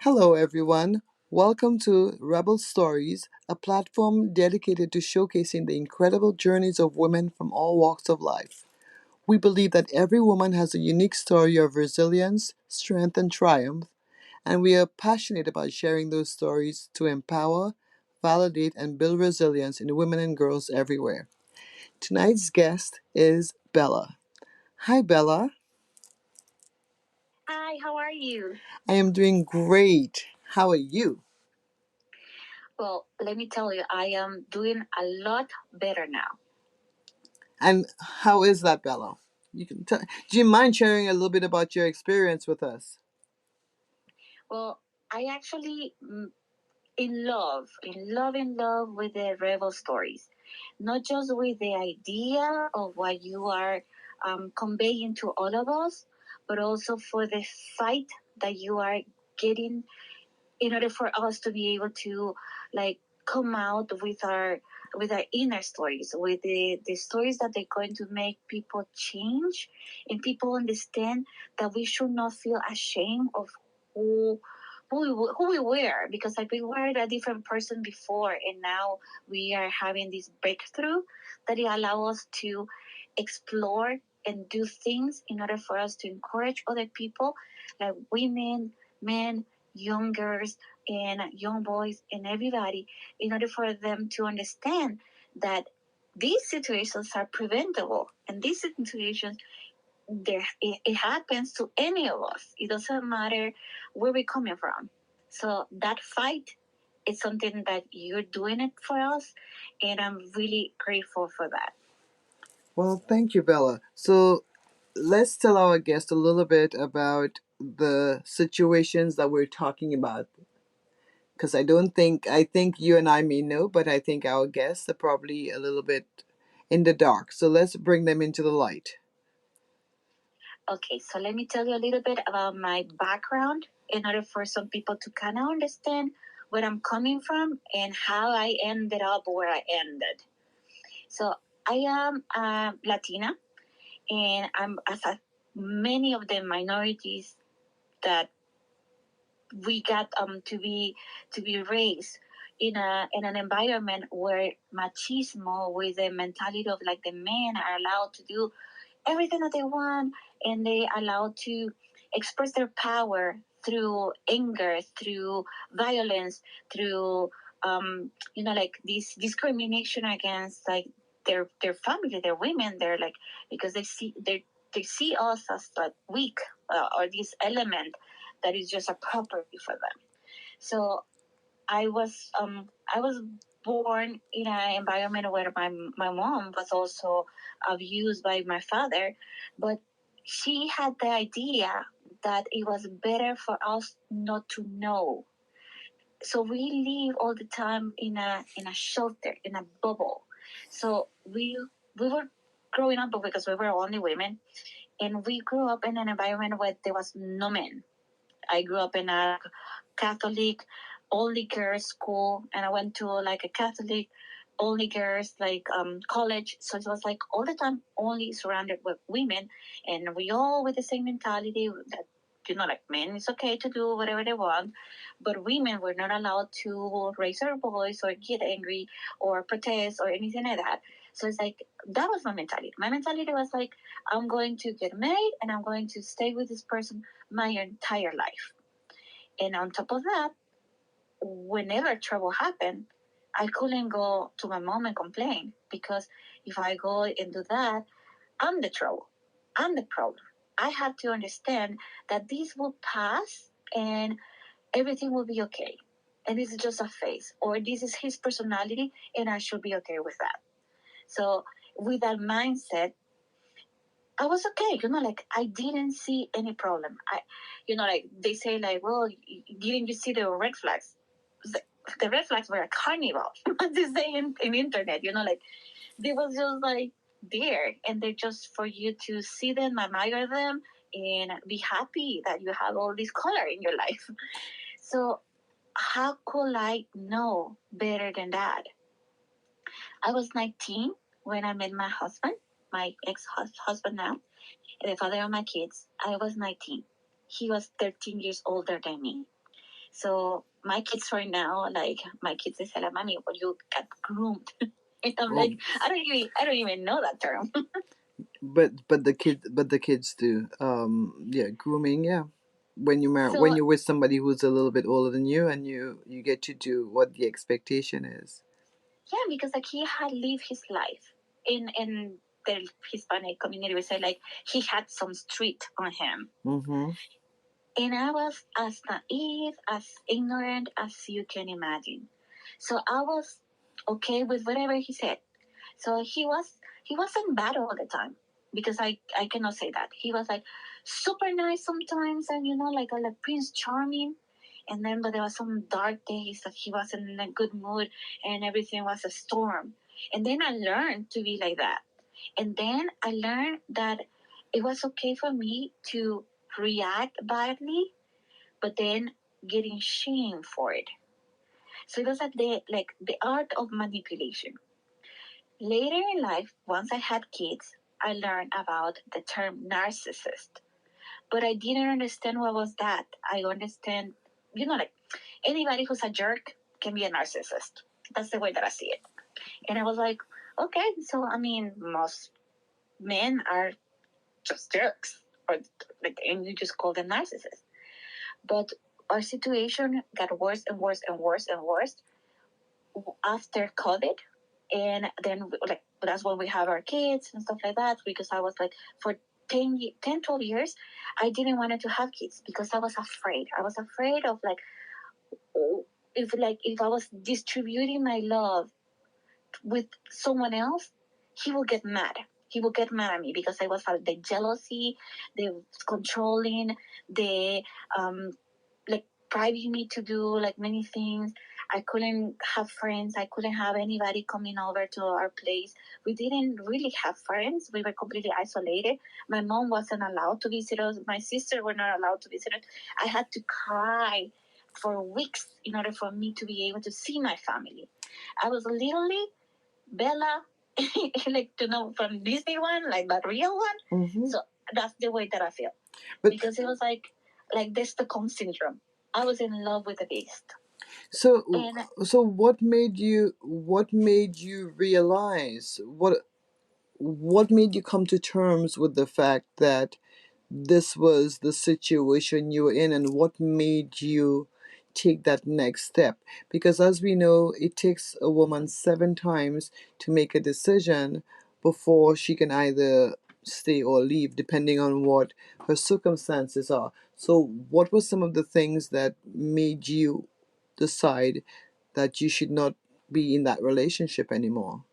Hello, everyone. Welcome to Rebel Stories, a platform dedicated to showcasing the incredible journeys of women from all walks of life. We believe that every woman has a unique story of resilience, strength, and triumph, and we are passionate about sharing those stories to empower, validate, and build resilience in women and girls everywhere. Tonight's guest is Bella. Hi, Bella. Hi, how are you? I am doing great. How are you? Well, let me tell you, I am doing a lot better now. And how is that, Bella? Do you mind sharing a little bit about your experience with us? Well, I actually in love with the rebel stories, not just with the idea of what you are conveying to all of us, but also for the fight that you are getting in order for us to be able to like come out with our inner stories, with the stories that they're going to make people change and people understand that we should not feel ashamed of who who we were, because like we were a different person before and now we are having this breakthrough that it allow us to explore and do things in order for us to encourage other people, like women, men, young girls and young boys and everybody, in order for them to understand that these situations are preventable and these situations it happens to any of us. It doesn't matter where we're coming from. So that fight is something that you're doing it for us, and I'm really grateful for that. Well, thank you, Bella. So let's tell our guest a little bit about the situations that we're talking about. Because I think you and I may know, but I think our guests are probably a little bit in the dark. So let's bring them into the light. Okay, so let me tell you a little bit about my background in order for some people to kind of understand where I'm coming from and how I ended up where I ended. So I am Latina, and I'm as many of the minorities that we got to be raised in an environment where machismo, with the mentality of like the men are allowed to do everything that they want and they allowed to express their power through anger, through violence, through like this discrimination against like their family, their women. They're like, because they see us as like weak, or this element that is just a property for them. So I was born in an environment where my mom was also abused by my father, but she had the idea that it was better for us not to know. So we live all the time in a shelter, in a bubble. So we were growing up because we were only women, and we grew up in an environment where there was no men. I grew up in a Catholic only girls school, and I went to like a Catholic only girls like college. So it was like all the time only surrounded with women, and we all with the same mentality that, like, men it's okay to do whatever they want, but women were not allowed to raise their voice or get angry or protest or anything like that. So it's like that was my mentality. My mentality was like, I'm going to get married and I'm going to stay with this person my entire life. And on top of that, whenever trouble happened, I couldn't go to my mom and complain, because if I go and do that, I'm the trouble. I'm the problem. I have to understand that this will pass and everything will be okay. And this is just a phase, or this is his personality, and I should be okay with that. So, with that mindset, I was okay, like I didn't see any problem. Like they say, like, well, didn't you see the red flags? The, the red flags were a carnival, as they say in internet, like they was just like there, and they're just for you to see them, admire them, and be happy that you have all this color in your life. So how could I know better than that? I was 19 when I met my husband, my ex-husband now, the father of my kids. I was 19. He was 13 years older than me. So my kids right now, like my kids, they say, like, "Mommy, well, you got groomed." And I'm Oh, like, I don't even know that term. but the kids do. Yeah, grooming. Yeah, when when So you're with somebody who's a little bit older than you, and you get to do what the expectation is. yeah, because like he had lived his life in the Hispanic community. We say like he had some street on him. Mm-hmm. And I was as naive, as ignorant as you can imagine. So I was okay with whatever he said. So he wasn't bad all the time because I cannot say that. He was like super nice sometimes and like Prince Charming. And then but there was some dark days that he wasn't in a good mood and everything was a storm. And then I learned to be like that. And then I learned that it was okay for me to react badly, but then getting shame for it. So it was like the art of manipulation. Later in life, once I had kids, I learned about the term narcissist. But I didn't understand what was that. I understand, like anybody who's a jerk can be a narcissist. That's the way that I see it. And I was like, okay, so I mean, most men are just jerks, or like, and you just call them narcissists. But our situation got worse and worse and worse and worse after COVID. And then, like, that's when we have our kids and stuff like that. Because I was like, for 12 years, I didn't want to have kids because I was afraid. I was afraid of, like, if I was distributing my love with someone else, he will get mad. He will get mad at me because I was the jealousy, the controlling, the like driving me to do like many things. I couldn't have friends. I couldn't have anybody coming over to our place. We didn't really have friends. We were completely isolated. My mom wasn't allowed to visit us. My sister were not allowed to visit us. I had to cry for weeks in order for me to be able to see my family. I was literally Bella, like from Disney one, like that real one. Mm-hmm. So that's the way that I feel. But Because it was like the Stockholm syndrome. I was in love with the beast. so And so what made you realize what made you come to terms with the fact that this was the situation you were in, and what made you take that next step? Because as we know, it takes a woman 7 times to make a decision before she can either stay or leave, depending on what her circumstances are. So what were some of the things that made you decide that you should not be in that relationship anymore?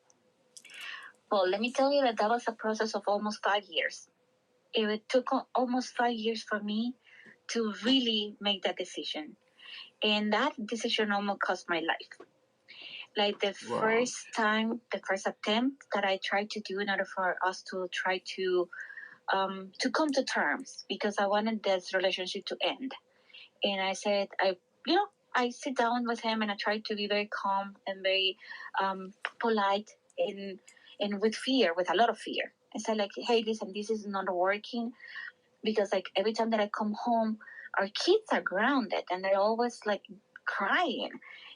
well, let me tell you that was a process of almost 5 years. It took almost 5 years for me to really make that decision. And that decision almost cost my life. Like the Wow. first time, the first attempt that I tried to do in order for us to try to come to terms, because I wanted this relationship to end. And I said, I sit down with him and I try to be very calm and very polite and with fear, with a lot of fear. I said, like, hey, listen, this is not working, because like every time that I come home, our kids are grounded and they're always like crying,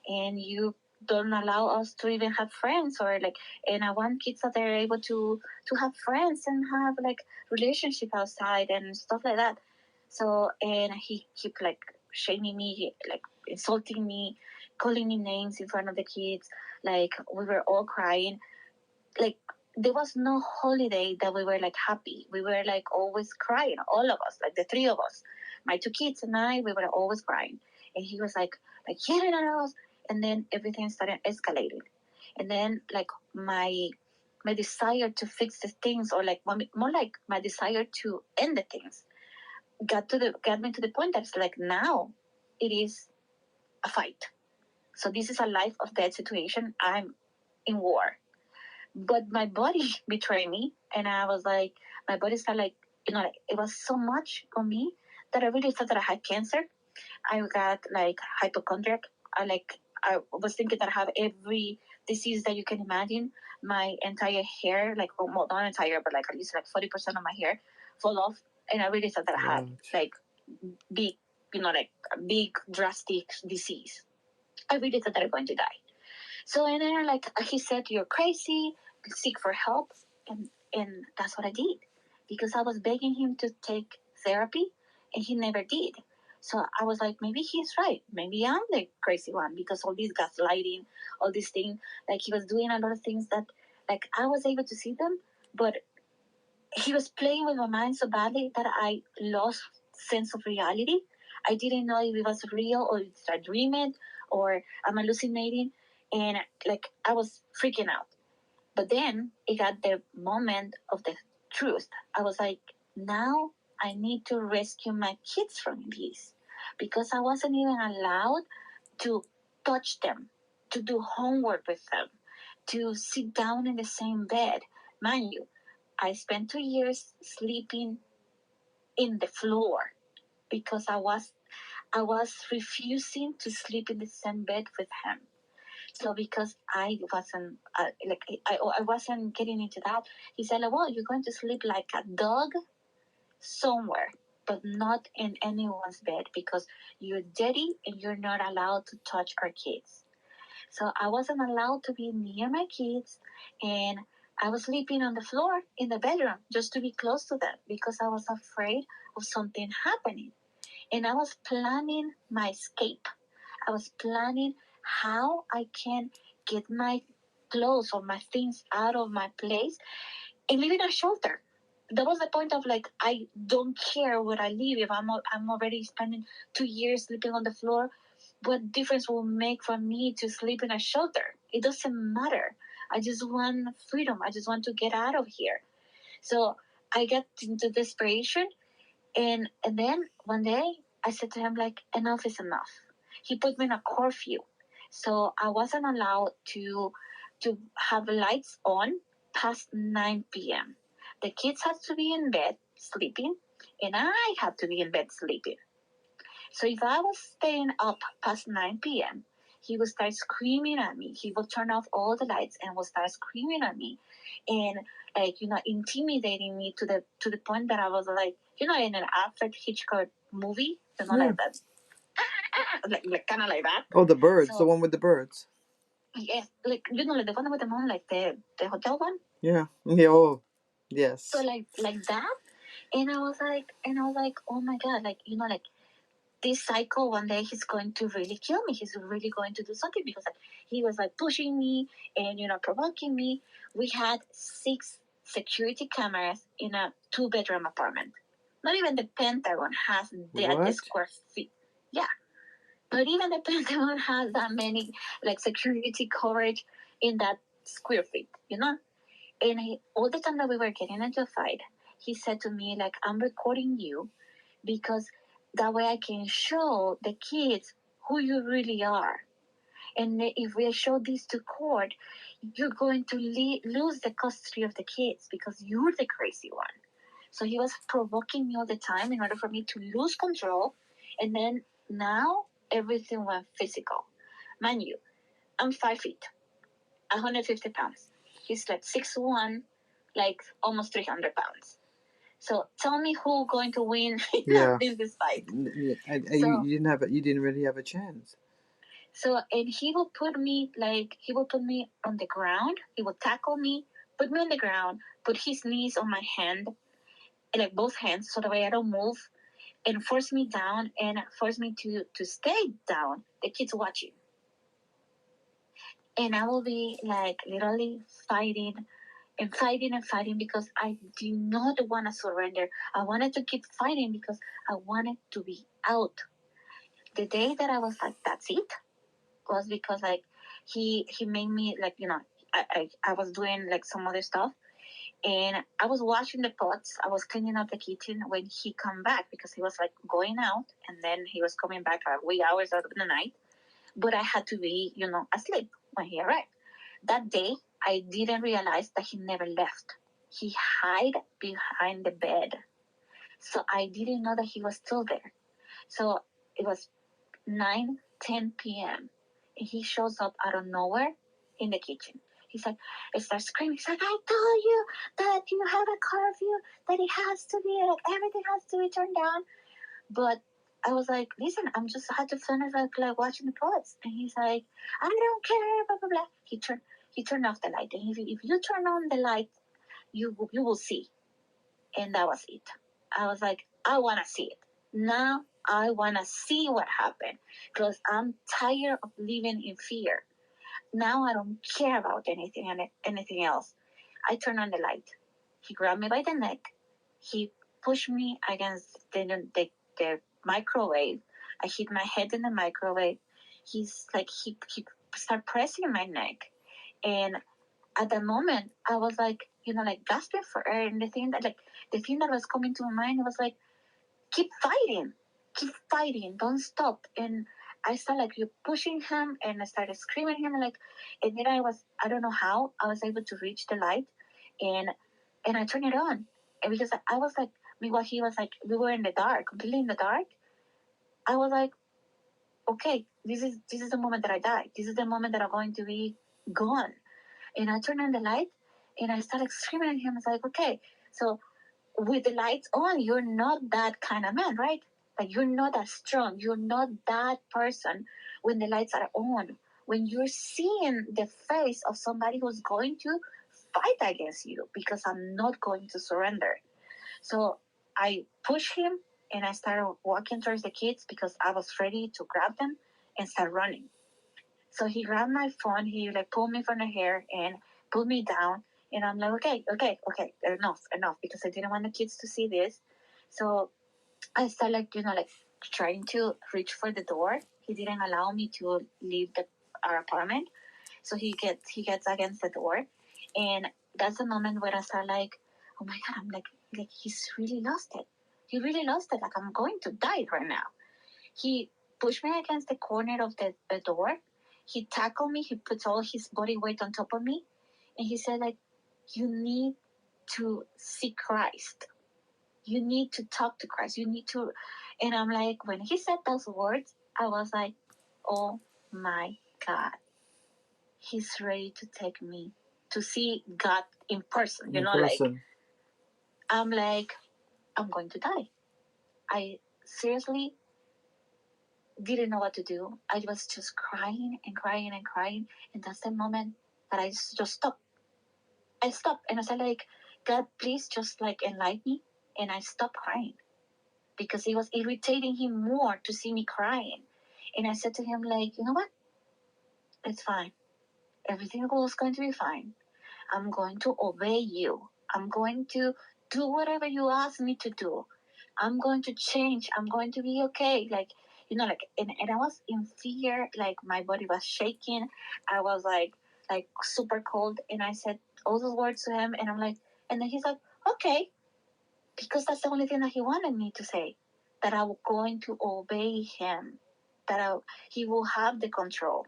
and you don't allow us to even have friends, or like, and I want kids that they're able to have friends and have like relationship outside and stuff like that. So, and he keep like shaming me, like insulting me, calling me names in front of the kids. Like we were all crying. Like there was no holiday that we were like happy. We were like always crying, all of us, like the three of us, my two kids and I. We were always crying, and he was like yelling at us, and then everything started escalating, and then like my desire to fix the things, or like more like my desire to end the things, got me to the point that it's like now it is a fight. So this is a life or death situation. I'm in war, but my body betrayed me, and I was like, my body started like, like it was so much on me that I really thought that I had cancer. I got like hypochondriac. I was thinking that I have every disease that you can imagine. My entire hair, like, well, not entire, but like at least like 40% of my hair fall off, and I really thought that I had like big like a big drastic disease. I really thought that I'm going to die. So and then like he said, you're crazy, seek for help, and that's what I did, because I was begging him to take therapy, and he never did. So I was like, maybe he's right. Maybe I'm the crazy one, because all this gaslighting, all these things, like he was doing a lot of things that, like I was able to see them, but he was playing with my mind so badly that I lost sense of reality. I didn't know if it was real or it's a dream or I'm hallucinating, and like I was freaking out. But then it got the moment of the truth. I was like, now I need to rescue my kids from this, because I wasn't even allowed to touch them, to do homework with them, to sit down in the same bed. Mind you, I spent 2 years sleeping in the floor because I was refusing to sleep in the same bed with him. So because I wasn't I wasn't getting into that, he said, like, "Well, you're going to sleep like a dog somewhere, but not in anyone's bed because you're dirty and you're not allowed to touch our kids." So I wasn't allowed to be near my kids, and I was sleeping on the floor in the bedroom just to be close to them because I was afraid of something happening. And I was planning my escape. I was planning how I can get my clothes or my things out of my place and live in a shelter. That was the point of like, I don't care where I live. If I'm already spending 2 years sleeping on the floor, what difference will it make for me to sleep in a shelter? It doesn't matter. I just want freedom. I just want to get out of here. So I got into desperation, and then one day I said to him, like, enough is enough. He put me in a curfew, so I wasn't allowed to have lights on past 9 p.m. The kids had to be in bed sleeping, and I had to be in bed sleeping. So if I was staying up past 9 p.m., he would start screaming at me. He would turn off all the lights and would start screaming at me, and like intimidating me to the point that I was like, in an Alfred Hitchcock movie, like that, like kind of like that. Oh, the birds, so, the one with the birds. Yes, like like the one with the moon, like the hotel one. Yeah. Yeah. Oh, yes. So like that, and I was like, oh my god, like like this cycle, one day he's going to really kill me. He's really going to do something because like, he was like pushing me and provoking me. We had 6 security cameras in a 2-bedroom apartment. Not even the Pentagon has the square feet. Yeah, not even the Pentagon has that many like security coverage in that square feet. And all the time that we were getting into a fight, he said to me like, "I'm recording you because that way I can show the kids who you really are. And if we show this to court, you're going to lose the custody of the kids because you're the crazy one." So he was provoking me all the time in order for me to lose control. And then now everything went physical. Mind you, I'm 5 feet, 150 pounds. He's like 6'1", like almost 300 pounds. So tell me who's going to win in this fight. You didn't really have a chance. So and he will put me on the ground. He will tackle me, put me on the ground, put his knees on my hand, like both hands, so that way I don't move, and force me down and force me to stay down. The kids watching, and I will be like literally fighting and fighting and fighting because I did not want to surrender. I wanted to keep fighting because I wanted to be out. The day that I was like, that's it, was because like he made me like I was doing like some other stuff, and I was washing the pots. I was cleaning up the kitchen when he come back because he was like going out, and then he was coming back at wee hours of the night. But I had to be asleep when he arrived. That day, I didn't realize that he never left. He hid behind the bed. So I didn't know that he was still there. So it was 9:10 p.m. and he shows up out of nowhere in the kitchen. He's like, he starts screaming. He's like, "I told you that you have a curfew, that it has to be, like everything has to be turned down." But I was like, listen, I'm just had to finish like watching the poets. And he's like, I don't care, blah blah blah. He turned off the light. And if you turn on the light, you will see. And that was it. I was like, I wanna see it. Now I wanna see what happened. Because I'm tired of living in fear. Now I don't care about anything else. I turned on the light. He grabbed me by the neck. He pushed me against the microwave. I hit my head in the microwave. He's like he started pressing my neck, and at that moment I was like, like gasping for air, and the thing that was coming to my mind was like, keep fighting, don't stop. And I started like you pushing him, and I started screaming at him like, and then I don't know how I was able to reach the light, and I turned it on, and because I was like, meanwhile he was like, we were in the dark, completely in the dark. I was like, okay, this is the moment that I die. This is the moment that I'm going to be gone. And I turned on the light, and I started screaming at him. I was like, okay, so with the lights on, you're not that kind of man, right? Like you're not that strong. You're not that person when the lights are on. When you're seeing the face of somebody who's going to fight against you, because I'm not going to surrender. So I pushed him, and I started walking towards the kids because I was ready to grab them and start running. So he grabbed my phone, he like pulled me from the hair and put me down. And I'm like, okay, enough, because I didn't want the kids to see this. So I started like trying to reach for the door. He didn't allow me to leave our apartment. So he gets against the door, and that's the moment where I start like, oh my god, I'm like he's really lost it. He really lost it. Like I'm going to die right now. He pushed me against the corner of the door. He tackled me. He puts all his body weight on top of me, and he said like, you need to see Christ. You need to talk to Christ. You need to, and I'm like, when he said those words, I was like, oh my God, he's ready to take me to see God in person. Like I'm like, I'm going to die. I seriously didn't know what to do. I was just crying and crying and crying, and that's the moment that I just stopped. I stopped, and I said like, God, please just like enlighten me, and I stopped crying because it was irritating him more to see me crying. And I said to him like, you know what? It's fine. Everything was going to be fine. I'm going to obey you. I'm going to do whatever you ask me to do. I'm going to change. I'm going to be okay. Like, and I was in fear. Like, my body was shaking. I was like super cold. And I said all those words to him. And I'm like, and then he's like, okay. Because that's the only thing that he wanted me to say. That I was going to obey him. He will have the control.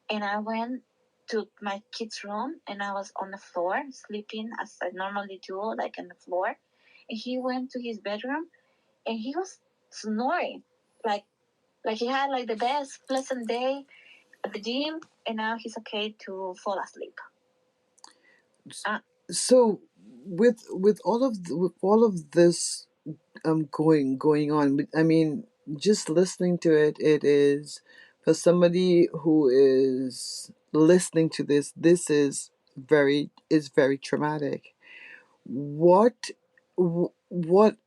And I went to my kid's room, and I was on the floor sleeping as I normally do, like on the floor. And he went to his bedroom, and he was snoring, like he had like the best pleasant day at the gym, and now he's okay to fall asleep. So with all of this going on, I mean, just listening to it, it is, for somebody who is listening to this is very traumatic. What what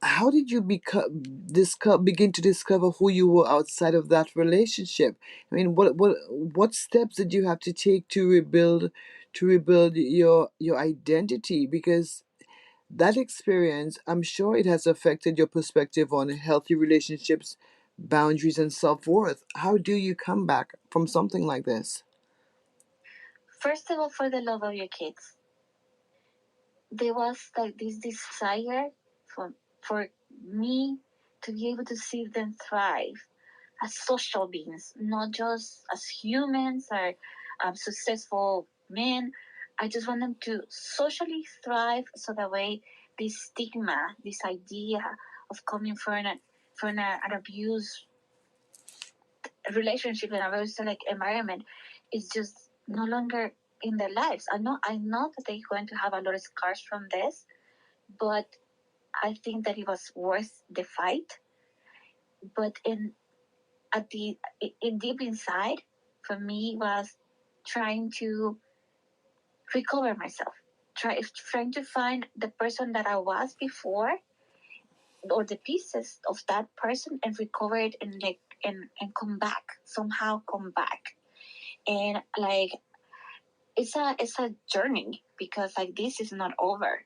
how did you begin to discover who you were outside of that relationship? I mean, what steps did you have to take to rebuild your identity? Because that experience, I'm sure it has affected your perspective on healthy relationships, boundaries, and self-worth. How do you come back from something like this? First of all, for the love of your kids, there was like this desire for me to be able to see them thrive as social beings, not just as humans or successful men. I just want them to socially thrive, so that way this stigma, this idea of coming from an abuse relationship and abusive like environment is just no longer in their lives. I know that they're going to have a lot of scars from this, but I think that it was worth the fight. but in deep inside, for me, was trying to recover myself, trying to find the person that I was before, or the pieces of that person, and recover it, and like and come back, somehow come back. And like, it's a journey, because like this is not over.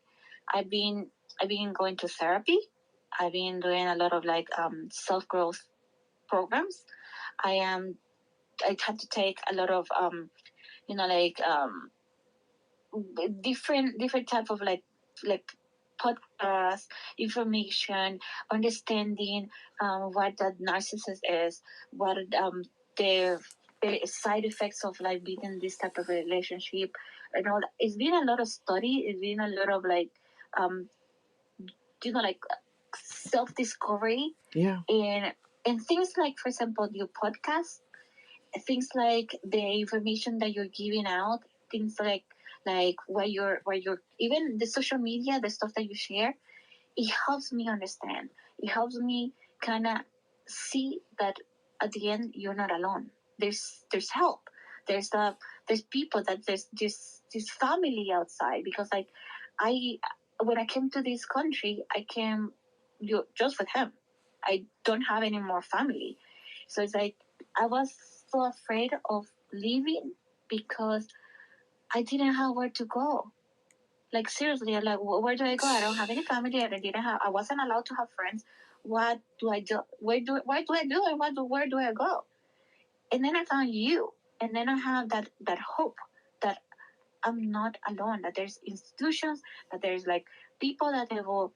I've been going to therapy. I've been doing a lot of like self growth programs. I had to take a lot of like different type of like podcast information, understanding what that narcissist is, what the side effects of like being in this type of relationship, and all that. It's been a lot of study. It's been a lot of like um like self discovery. Yeah. And things like, for example, your podcast, things like the information that you're giving out, things like where you're even the social media, the stuff that you share, it helps me understand. It helps me kind of see that at the end you're not alone. There's help. There's there's people, that there's this family outside, because like I when I came to this country, I came just with him. I don't have any more family, so it's like I was so afraid of leaving, because I didn't have where to go. Like seriously, I'm like, where do I go? I don't have any family. I wasn't allowed to have friends. What do I do? Where do I do? And where do I go? And then I found you, and then I have that hope that I'm not alone. That there's institutions, that there's like people that they will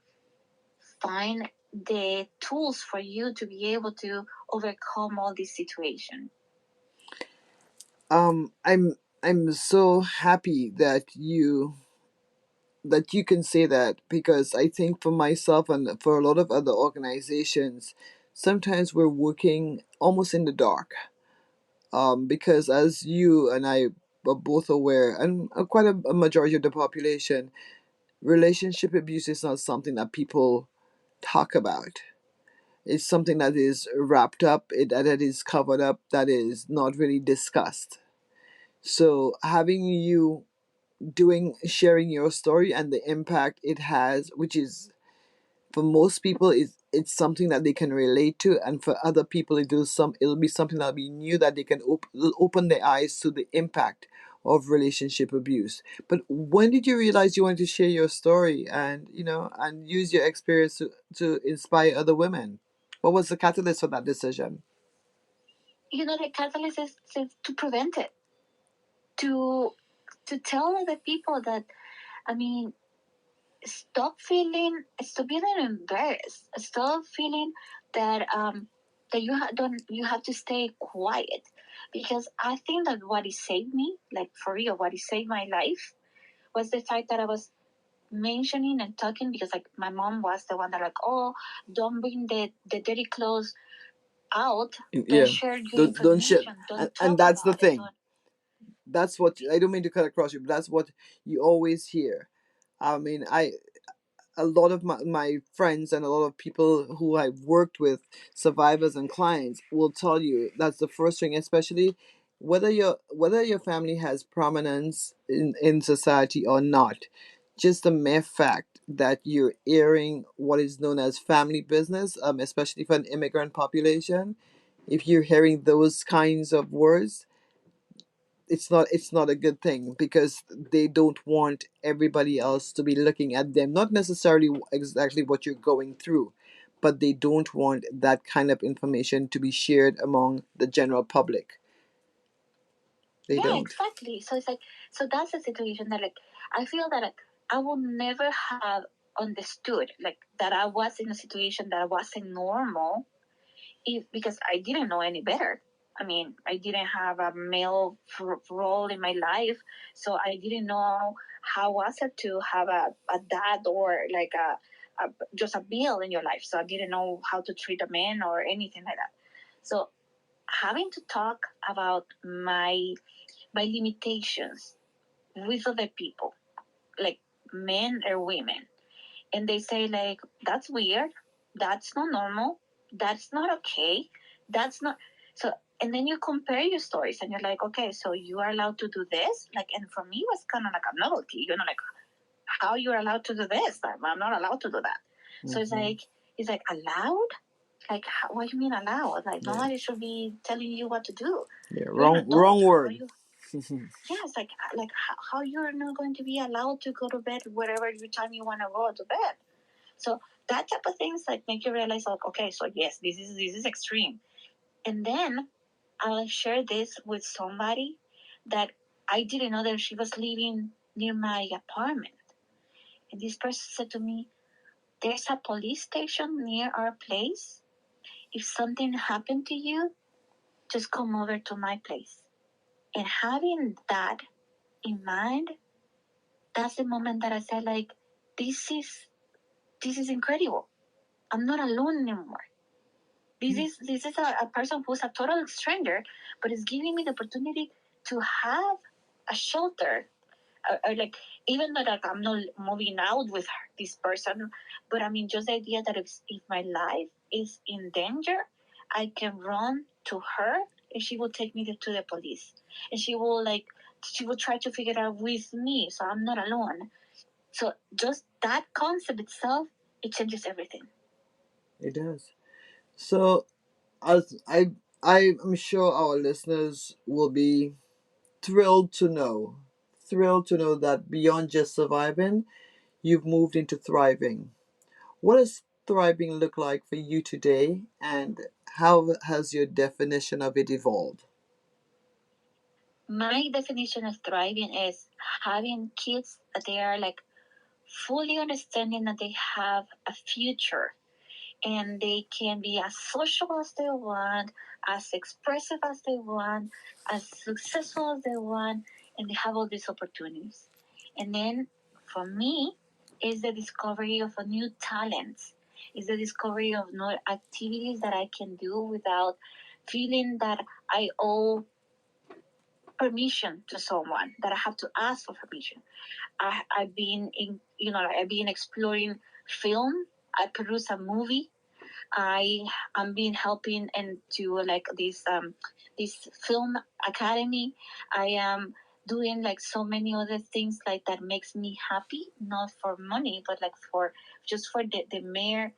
find the tools for you to be able to overcome all this situation. I'm so happy that you can say that, because I think for myself and for a lot of other organizations, sometimes we're working almost in the dark. Because as you and I are both aware, and quite a majority of the population, relationship abuse is not something that people talk about. It's something that is wrapped up, that is covered up, that is not really discussed. So having you sharing your story and the impact it has, which is for most people is it's something that they can relate to, and for other people it'll be something that'll be new, that they can open their eyes to the impact of relationship abuse. But when did you realize you wanted to share your story, and and use your experience to inspire other women? What was the catalyst for that decision? The catalyst is to prevent it, to tell other people that, I mean, stop feeling embarrassed, stop feeling that that you have to stay quiet, because I think that what it saved me, like for real, what it saved my life, was the fact that I was mentioning and talking, because like my mom was the one that like, oh, don't bring the dirty clothes out, don't Yeah. share your Don't share. information, don't And talk that's the about it, thing. don't. That's what I don't mean to cut across you, but that's what you always hear. I mean, a lot of my friends and a lot of people who I've worked with, survivors and clients, will tell you that's the first thing, especially whether your family has prominence in society or not. Just the mere fact that you're airing what is known as family business, especially for an immigrant population, if you're hearing those kinds of words, it's not a good thing, because they don't want everybody else to be looking at them, not necessarily exactly what you're going through, but they don't want that kind of information to be shared among the general public. They Yeah, don't. exactly. So it's like, so that's a situation that like I feel that like I would never have understood like that I was in a situation that wasn't normal, if because I didn't know any better. I mean, I didn't have a male role in my life, so I didn't know how was it to have a dad, or like just a male in your life. So I didn't know how to treat a man or anything like that. So having to talk about my limitations with other people, like men or women, and they say like, that's weird, that's not normal, that's not okay. That's not so. And then you compare your stories, and you're like, okay, so you are allowed to do this, like, and for me, it was kind of like a novelty, like how you're allowed to do this. I'm not allowed to do that. Mm-hmm. So it's like allowed. Like, what do you mean allowed? Like, nobody should be telling you what to do. Yeah, wrong word. Yeah, it's like how you're not going to be allowed to go to bed wherever time you want to go to bed. So that type of things like make you realize, like, okay, so yes, this is extreme. And then I'll share this with somebody that I didn't know that she was living near my apartment. And this person said to me, there's a police station near our place. If something happened to you, just come over to my place. And having that in mind, that's the moment that I said, like, this is incredible. I'm not alone anymore. This is a person who's a total stranger, but it's giving me the opportunity to have a shelter. Or like, even though like I'm not moving out with this person, but I mean, just the idea that if my life is in danger, I can run to her and she will take me to the police. And she will try to figure it out with me, so I'm not alone. So just that concept itself, it changes everything. It does. So, as I'm sure our listeners will be thrilled to know that beyond just surviving, you've moved into thriving. What does thriving look like for you today, and how has your definition of it evolved? My definition of thriving is having kids that they are like fully understanding that they have a future and they can be as social as they want, as expressive as they want, as successful as they want, and they have all these opportunities. And then for me, is the discovery of a new talents, is the discovery of new activities that I can do without feeling that I owe permission to someone, that I have to ask for permission. I've been I've been exploring film. I produce a movie. I'm been helping into like this film academy. I am doing like so many other things like that makes me happy, not for money, but like for just for the mere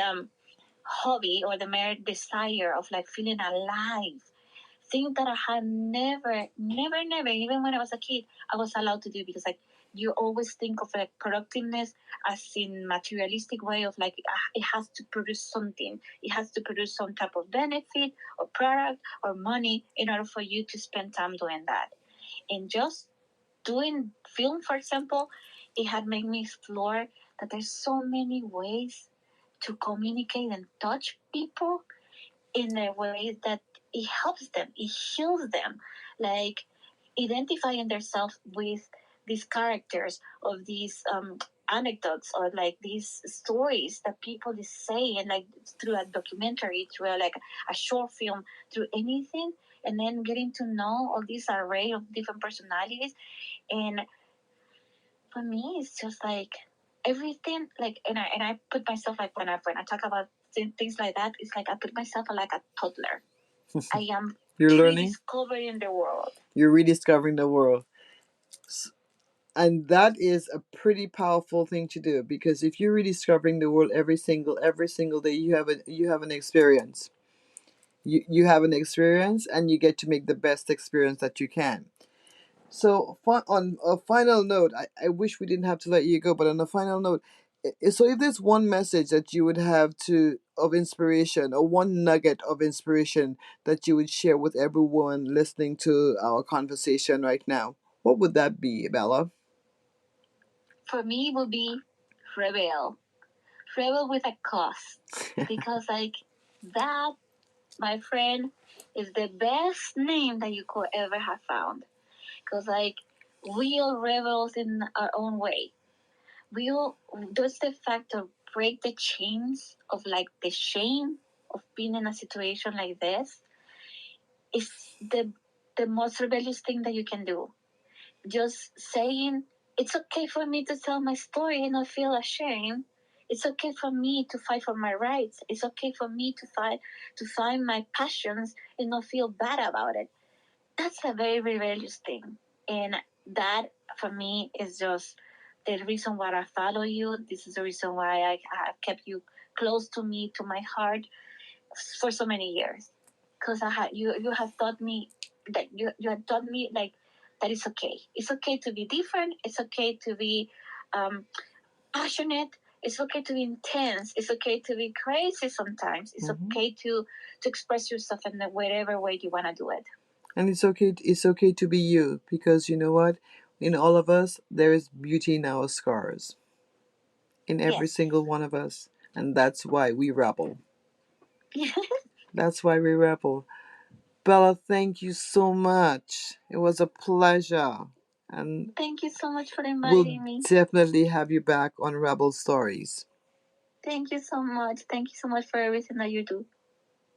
um, hobby or the mere desire of like feeling alive. Things that I had never, even when I was a kid, I was allowed to do because like you always think of like productiveness as in materialistic way of like it has to produce something, it has to produce some type of benefit or product or money in order for you to spend time doing that. And just doing film, for example, it had made me explore that there's so many ways to communicate and touch people in a way that it helps them, it heals them, like identifying themselves with these characters of these anecdotes or like these stories that people is saying, like through a documentary, through like a short film, through anything, and then getting to know all this array of different personalities. And for me, it's just like everything, like, and I put myself like when I talk about things like that, it's like I put myself like a toddler. I am You're learning. rediscovering the world. You're rediscovering the world. And that is a pretty powerful thing to do, because if you're rediscovering the world every single day, you have an experience. You have an experience, and you get to make the best experience that you can. So on a final note, I wish we didn't have to let you go, but on a final note, so if there's one message that you would have to of inspiration, or one nugget of inspiration that you would share with everyone listening to our conversation right now, what would that be, Bella? For me, it would be rebel. Rebel with a cause. Because like that, my friend, is the best name that you could ever have found. Because like we are rebels in our own way. We all just the fact to break the chains of like the shame of being in a situation like this is the most rebellious thing that you can do. Just saying it's okay for me to tell my story and not feel ashamed It's okay for me to fight for my rights. It's okay for me to find my passions and not feel bad about it. That's a very rebellious thing. And that for me is just the reason why I follow you. This is the reason why I have kept you close to me, to my heart for so many years. Because you have taught me that you have taught me like that it's okay. It's okay to be different. It's okay to be passionate. It's okay to be intense. It's okay to be crazy sometimes. It's okay to express yourself in whatever way you want to do it. And it's okay to be you, because you know what? In all of us, there is beauty in our scars. In every Yes. single one of us. And that's why we rebel. That's why we rebel. Bella, thank you so much. It was a pleasure. And Thank you so much for we'll inviting me. definitely have you back on Rebel Stories. Thank you so much. Thank you so much for everything that you do.